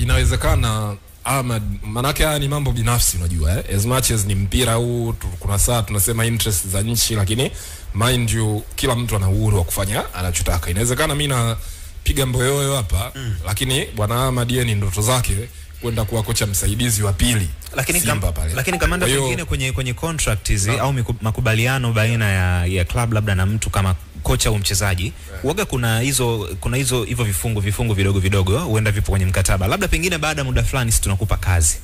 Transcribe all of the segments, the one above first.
inawezekana Ahmad, manake haya ni mambo binafsi unajua as much as ni mpira huu kuna saa tunasema interest za nchi, lakini mind you kila mtu ana uhuru wa kufanya anachotaka. Inawezekana mimi napiga mboyoyo hapa lakini bwana Ahmad yeye ni ndoto zake kwenda kuwa kocha msaidizi wa pili. Lakini kamanda pengine kwenye contract hizi au makubaliano baina ya club labda na mtu kama kocha au mchezaji, huaga kuna hizo hivyo vifungu vidogo huenda vipo kwenye mkataba. Labda pengine baada ya muda fulani sisi tunakupa kazi.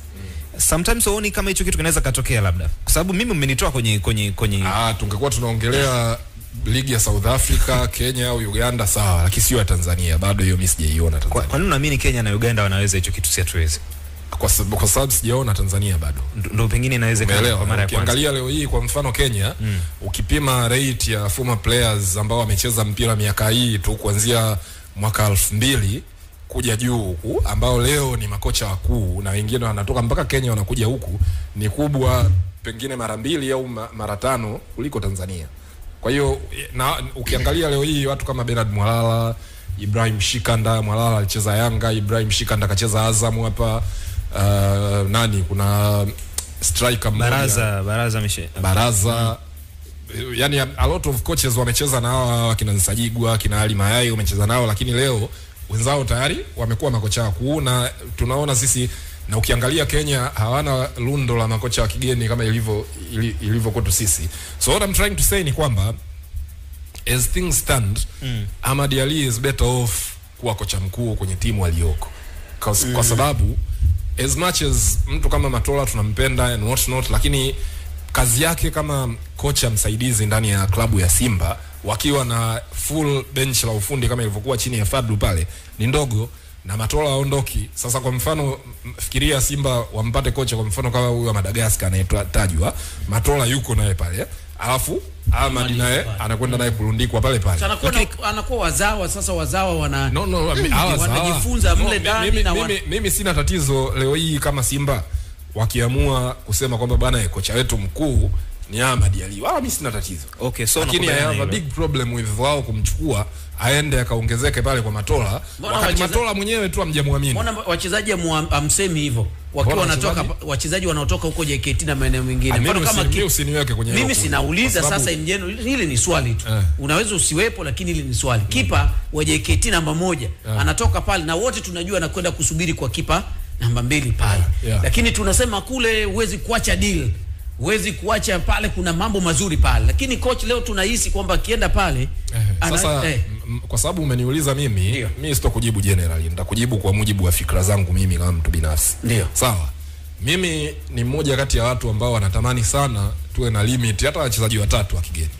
Sometimes huoni kama hicho kitu kinaweza katokea labda? Kwa sababu mimi mmenitoa kwenye tungekuwa tunaongelea ligi ya South Africa, Kenya au Uganda sawa, lakini sio ya Tanzania. Bado hiyo mimi sijaiona Tanzania. Kwa nini unaamini Kenya na Uganda wanaweza hicho kitu si hatuwezi? Kwa sababu sijaona Tanzania bado. Ndio pengine inawezekana kwa mara ya kwanza. Ukiangalia leo hii kwa mfano Kenya, ukipima rate ya former players ambao wamecheza mpira miaka hii tu kuanzia mwaka 2000 kuja juu huku, ambao leo ni makocha wakuu na wengine wanatoka mpaka Kenya wanakuja huku, ni kubwa pengine mara 2 au mara 5 kuliko Tanzania. Kwa hiyo na ukiangalia leo hii watu kama Bernard Mwalala, Ibrahim Shikanda, Mwalala alicheza Yanga, Ibrahim Shikanda kacheza Azam hapa. Kuna striker mmoja Baraza yani a lot of coaches wamecheza na hawa kina Nsajigwa, kina Ali Mayai wamecheza nao, lakini leo wenzao tayari wamekuwa makocha wakuu na tunaona sisi. Na ukiangalia Kenya hawana lundo la makocha wa kigeni kama ilivyo kwetu sisi. So what I'm trying to say ni kwamba as things stand, Ahmad Ally is better off kuwa kocha mkuu kwenye timu aliyoko. Kwa sababu as much as mtu kama Matola tunampenda and what not, lakini kazi yake kama kocha msaidizi ndani ya klabu ya Simba wakiwa na full bench la ufundi kama ilivyokuwa chini ya Fadlu pale ni ndogo, na Matola aondoki. Sasa kwa mfano fikiria Simba wampate kocha kwa mfano kama huyu wa Madagascar anayetajwa, Matola yuko naye pale, alafu Ahmad naye anakwenda naye kurundikwa pale. Anakuwa wazawa. Sasa wazawa wanajifunza mle ndani na mimi sina tatizo leo hii kama Simba wakiamua kusema kwamba bana kocha wetu mkuu ni Ahmad Ally, wala mimi sina tatizo. Okay, so lakini I have a big problem with wao kumchukua aende akaongezeke pale kwa Matola, wakati Matola mwenyewe tu amjamwamini. Mbona wachezaji amsemi hivyo wakiwa wanatoka, wachezaji wanaotoka huko JKT na maeneo mengine? Mfano kama usiniweke kwenye mimi sinauliza sasa in general, hili ni swali tu. Unaweza usiwepo, lakini hili ni swali. Kipa wa JKT namba 1 anatoka pale na wote tunajua anakwenda kusubiri kwa kipa namba 2 pale. Lakini tunasema kule huwezi kuacha deal. Huwezi kuacha pale, kuna mambo mazuri pale. Lakini coach leo tunahisi kwamba akienda pale sasa kwa sababu umeniuliza mimi sitokujibu generally, nitakujibu kwa mujibu wa fikra zangu mimi kama mtu binafsi. Sawa. Mimi ni mmoja kati ya watu ambao wanatamani sana tuwe na limit hata wachezaji 3 wa kigeni.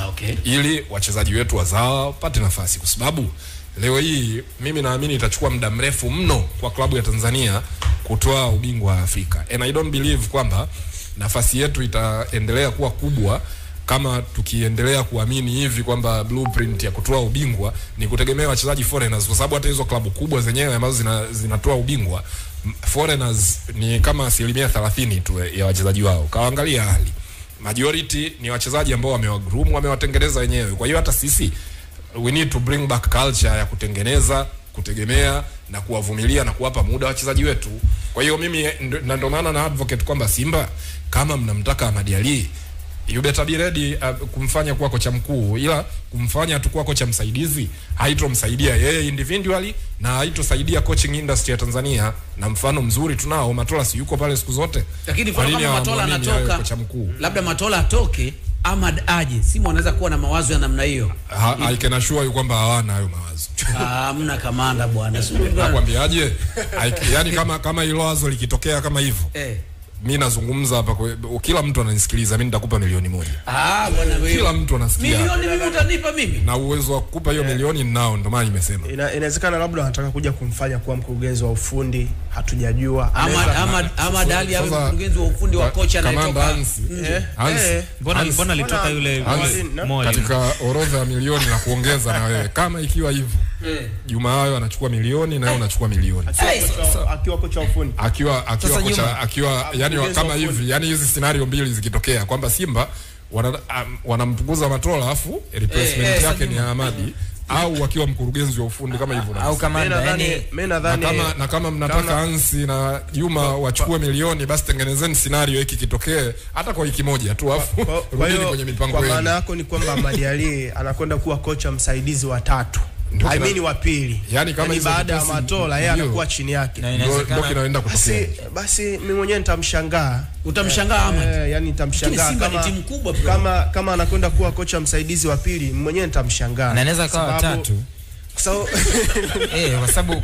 Okay. Ili wachezaji wetu wazao wapate nafasi, kwa sababu leo hii mimi naamini itachukua muda mrefu mno kwa klabu ya Tanzania kutoa ubingwa wa Afrika. And I don't believe kwamba nafasi yetu itaendelea kuwa kubwa kama tukiendelea kuamini hivi kwamba blueprint ya kutoa ubingwa ni kutegemea wachezaji foreigners, kwa sababu hata hizo klabu kubwa zenyewe ambazo zinatoa ubingwa foreigners ni kama 30% tu ya wachezaji wao. Kaangalia hali majority ni wachezaji ambao wamewagroom, wamewatengeneza wenyewe. Kwa hiyo hata sisi we need to bring back culture ya kutengeneza, kutegemea na kuwavumilia na kuwapa muda wachezaji wetu. Kwa hiyo mimi ndio maana na advocate kwamba Simba kama mnamtaka Ahmad Ally, you better be ready kumfanya kuwa kocha mkuu, ila kumfanya tu kuwa kocha msaidizi haitomsaidia yeye individually na haitosaidia coaching industry ya Tanzania. Na mfano mzuri tunao, Matola si yuko pale siku zote. Lakini kwa kama Matola anatoka, labda Matola atoke, Ahmad aje, Simba anaweza kuwa na mawazo ya namna hiyo. I can assure you kwamba hawana hayo mawazo. Hamna kamanda bwana. Nakwambiaje? Yaani kama hilo wazo likitokea kama hivyo. Mimi nazungumza hapa kwa kila mtu ananisikiliza, mimi nitakupa milioni 1. Bwana wewe. Kila mtu anasikia. Milioni mimi utanipa mimi? Na uwezo wa kukupa hiyo milioni ninao, ndio maana nimesema. Inawezekana labda anataka kuja kumfanya kuwa mkurugenzi wa ufundi, hatujajua. Ahmad Ally awe mkurugenzi wa ufundi wa kocha anayetoka. Mbona alitoka yule moja katika orodha ya milioni na kuongeza na wewe. Kama ikiwa hivyo Juma hayo anachukua milioni na yeye anachukua milioni. Akiwa kocha wa ufundi. Akiwa yani kama hivi, yani hizi scenario mbili zikitokea kwamba Simba wanampunguza Matola afu replacement yake ni Ahmad, au wakiwa mkurugenzi wa ufundi kama hivyo, au kama mimi nadhani na kama mnataka Ansi na Juma wachukue milioni, basi tengenezeni scenario hiki kitokee hata kwa wiki moja tu, afu rudini kwenye mipango yenu. Kwa maana yako ni kwamba Ahmad Ally anakwenda kuwa kocha msaidizi wa 3, I mean wa 2, yani kama baada ya Matola yeye anakuwa chini yake, ndio kinaenda kutokea. Basi mimi mwenyewe nitamshangaa. Utamshangaa Ahmad? Yani nitamshangaa kama anakwenda kuwa kocha msaidizi wa 2, mwenyewe nitamshangaa. Na anaweza kawa 3. So kwa sababu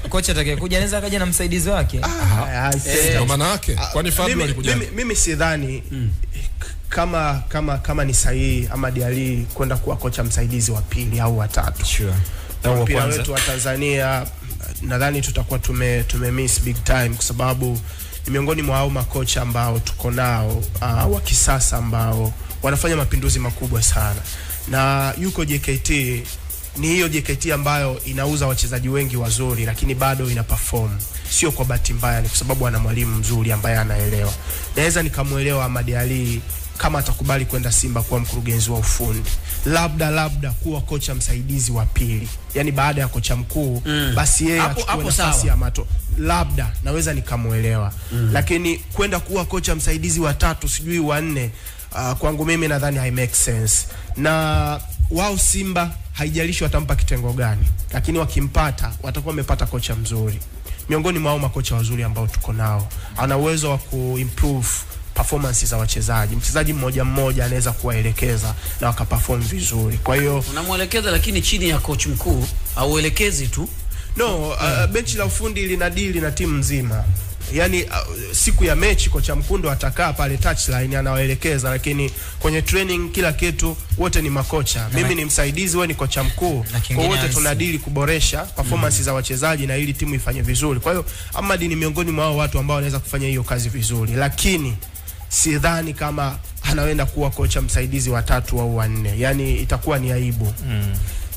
kocha atakayekuja anaweza akaja na msaidizi wake. Ndio maana yake. Kwani Fadlu alikuja? Mimi sidhani kama ni sahihi Ahmad Ally kwenda kuwa kocha msaidizi wa 2 au wa 3. Sure. Mpira wetu wa Tanzania nadhani tutakuwa miss big time, kwa sababu ni miongoni mwa hao makocha ambao tuko nao wa kisasa ambao wanafanya mapinduzi makubwa sana. Na yuko JKT, ni hiyo JKT ambayo inauza wachezaji wengi wazuri lakini bado ina perform. Sio kwa bahati mbaya, ni kwa sababu ana mwalimu mzuri ambaye anaelewa. Naweza nikamuelewa Ahmad Ally kama atakubali kwenda Simba kuwa mkurugenzi wa ufundi, labda kuwa kocha msaidizi wa 2, yani baada ya kocha mkuu basi yeye achukue nafasi ya Mato, labda naweza nikamuelewa. Lakini kwenda kuwa kocha msaidizi wa 3 sijui wa 4, kwangu mimi nadhani hai make sense. Na wao Simba haijalishi watampa kitengo gani, lakini wakimpata watakuwa wamepata kocha mzuri, miongoni mwa makocha wazuri ambao tuko nao. Ana uwezo wa kuimprove performance za wachezaji. Mchezaji mmoja anaweza kuwaelekeza na wakaperform vizuri. Kwa hiyo unamuelekeza, lakini chini ya coach mkuu au elekezi tu. No, benchi la ufundi linadili na timu nzima. Yani siku ya mechi kocha mkundo atakaa pale touchline anawaelekeza, lakini kwenye training kila kitu wote ni makocha. Mimi ni msaidizi, wewe ni kocha mkuu. Kwa wote tunadili kuboresha performance za wachezaji na ili timu ifanye vizuri. Kwa hiyo Ahmad ni miongoni mwa watu ambao wanaweza kufanya hiyo kazi vizuri, lakini sidhani kama anaenda kuwa kocha msaidizi wa 3 au wa 4. Yani itakuwa ni aibu.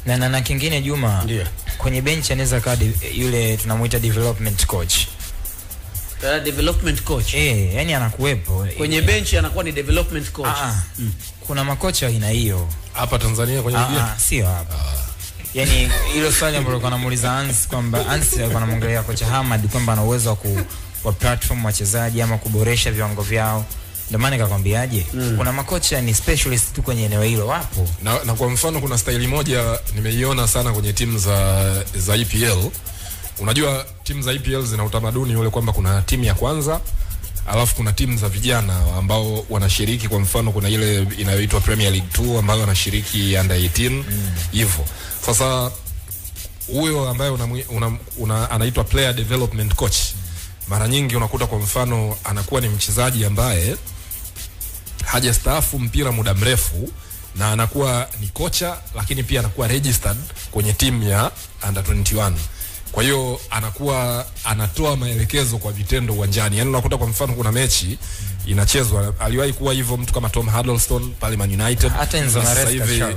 Na kingine Juma, kwenye bench anaweza kaa yule tunamuita development coach. Development coach. Yani anakuwepo kwenye bench, anakuwa ni development coach. Kuna makocha aina hiyo hapa Tanzania kwenye ligi. Sio hapa. Yani hilo swali ambalo kwa namuuliza Ansi kwamba Ansi alikuwa anamwongelea kocha Ahmad kwamba ana uwezo wa platform wachezaji ama kuboresha viwango vyao. Ndio maana nikakwambiaje, kuna makocha ni specialist tu kwenye eneo hilo wapo. Na kwa mfano kuna staili moja nimeiona sana kwenye timu za EPL. Unajua timu za EPL zina utamaduni ule kwamba kuna timu ya kwanza, alafu kuna timu za vijana ambao wanashiriki. Kwa mfano kuna ile inayoitwa Premier League 2 ambayo wanashiriki under 18 hivyo. Sasa huyo ambaye anaitwa player development coach, mara nyingi unakuta kwa mfano anakuwa ni mchezaji ambaye hajastaafu mpira muda mrefu na anakuwa ni kocha, lakini pia anakuwa registered kwenye timu ya under 21. Kwa hiyo anakuwa anatoa maelekezo kwa vitendo uwanjani. Yaani unakuta kwa mfano kuna mechi inachezwa, aliwahi kuwa hivyo mtu kama Tom Huddleston pale Man United, hata Enzo Maresca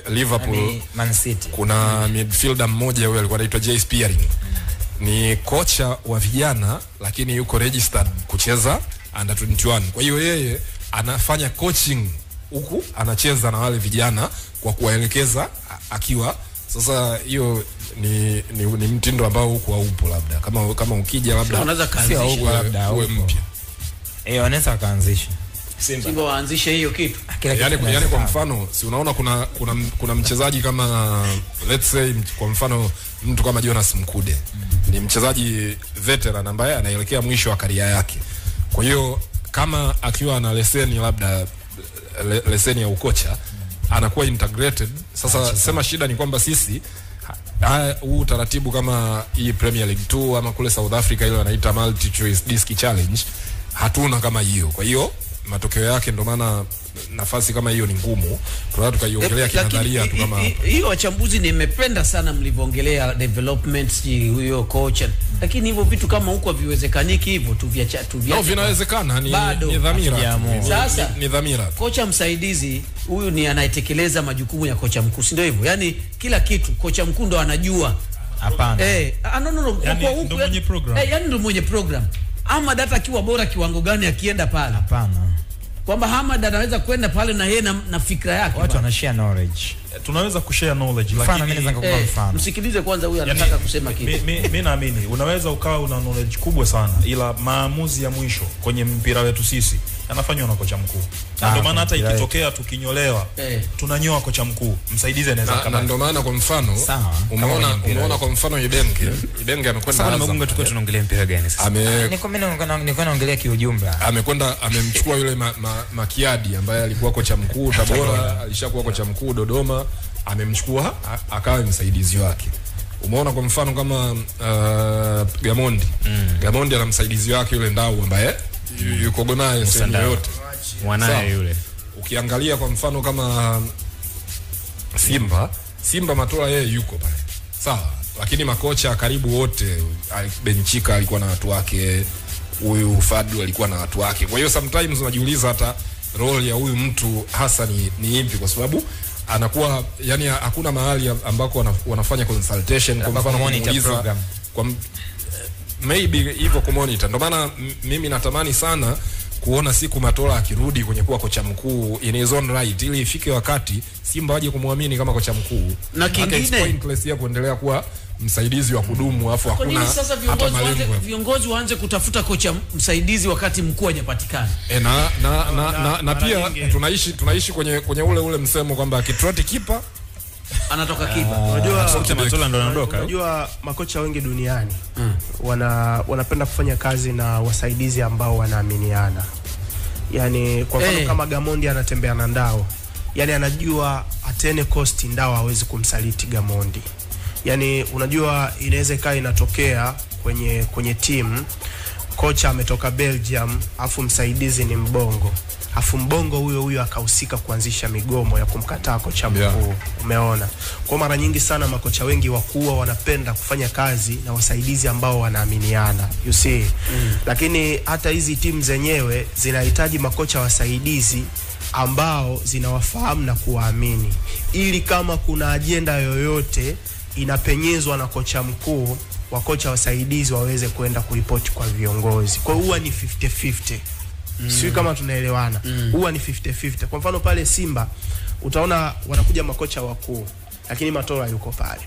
Liverpool, Man City. Kuna midfielder mmoja huyo alikuwa anaitwa Jay Spearing. Ni kocha wa vijana lakini yuko registered kucheza under 21. Kwa hiyo yeye anafanya coaching huku anacheza na wale vijana kwa kuwaelekeza akiwa. Sasa hiyo ni mtindo ambao huko haupo, labda kama ukija labda unaweza kaanzisha labda uwe mpya. Wanaweza kaanzisha. Simba waanzishe hiyo kitu. Yani kwa mfano si unaona kuna mchezaji kama let's say kwa mfano mtu kama Jonas Mkude. Ni mchezaji veteran ambaye anaelekea mwisho wa karia yake. Kwa hiyo kama akiwa na leseni labda leseni ya ukocha anakuwa integrated. Sasa sema shida ni kwamba sisi huu taratibu kama hii Premier League 2 ama kule South Africa ile wanaita multi choice disc challenge hatuna kama hiyo. Kwa hiyo matokeo yake ndio maana nafasi kama hiyo ni ngumu. Tunataka tukaiongelea kinadharia tu kama hiyo. Wachambuzi nimependa sana mlivyoongelea development huyo coach. Lakini hivyo vitu kama huko viwezekaniki hivyo tu vya no, vinawezekana ni dhamira. Sasa ni dhamira. Kocha msaidizi huyu ni anayetekeleza majukumu ya kocha mkuu, si ndio hivyo? Yaani kila kitu kocha mkuu ndo anajua. Hapana. No, yani kwa huko ndo mwenye program. Yani ndo mwenye program. Ama data akiwa bora kiwango gani akienda pale? Hapana. kwamba Hamad anaweza kwenda pale na yeye na fikra yake. Watu wanashare knowledge. Tunaweza kushare knowledge, lakini mimi naweza kukupa mfano. Msikilize kwanza huyu anataka kusema kitu. Mimi naamini unaweza ukawa una knowledge kubwa sana, ila maamuzi ya mwisho kwenye mpira wetu sisi yanafanywa na kocha mkuu. Ndio maana hata ikitokea tukinyolewa tunanyoa kocha mkuu, msaidizi anaweza kama. Na ndio maana kwa mfano umeona kwa mfano Ibenge amekwenda Azam. Magunga tulikuwa tunaongelea mpira gani sasa? Niko naongelea kiujumla. Amekwenda amemchukua yule Makiadi ambaye alikuwa kocha mkuu Tabora, alishakuwa kocha mkuu Dodoma, amemchukua akawa msaidizi wake. Umeona kwa mfano kama Gamondi. Gamondi ana msaidizi wake yule Ndau ambaye yuko gonaye sehemu yote. Mwanae yule. Ukiangalia kwa mfano kama Simba Matola yeye yuko pale. Sawa, lakini makocha karibu wote, Benchika alikuwa na watu wake, huyu Fadu alikuwa na watu wake. Kwa hiyo sometimes unajiuliza hata role ya huyu mtu hasa ni ipi, kwa sababu anakuwa yani hakuna mahali ambako wanafanya consultation kwa mfano kumuuliza kwa maybe hivyo kumonitor. Ndio maana mimi natamani sana kuona siku Matola akirudi kwenye kuwa kocha mkuu in his own right, ili ifike wakati Simba waje kumwamini kama kocha mkuu. Na kingine pointless ya kuendelea kuwa msaidizi wa kudumu afu hakuna hata malengo. Viongozi waanze kutafuta kocha msaidizi wakati mkuu hajapatikana. Na pia tunaishi kwenye ule msemo kwamba akitroti kipa anatoka kipa. Unajua Matola ndo anaondoka. Unajua makocha wengi duniani wanapenda kufanya kazi na wasaidizi ambao wanaaminiana. Yani kwa mfano kama Gamondi anatembea na Ndao, yani anajua atene cost Ndao hawezi kumsaliti Gamondi. Yani unajua inaweza kaa inatokea kwenye timu, kocha ametoka Belgium afu msaidizi ni Mbongo, afu Mbongo huyo akahusika kuanzisha migomo ya kumkataa kocha mkuu. Umeona? Kwa mara nyingi sana makocha wengi wakuu wanapenda kufanya kazi na wasaidizi ambao wanaaminiana, you see. Lakini hata hizi timu zenyewe zinahitaji makocha wasaidizi ambao zinawafahamu na kuwaamini, ili kama kuna ajenda yoyote inapenyezwa na kocha mkuu, wakocha wasaidizi waweze kwenda kuripoti kwa viongozi. Kwa huwa ni 50-50. Sio kama tunaelewana. Huwa ni 50-50. Kwa mfano pale Simba utaona wanakuja makocha wakuu, lakini Matola yuko pale.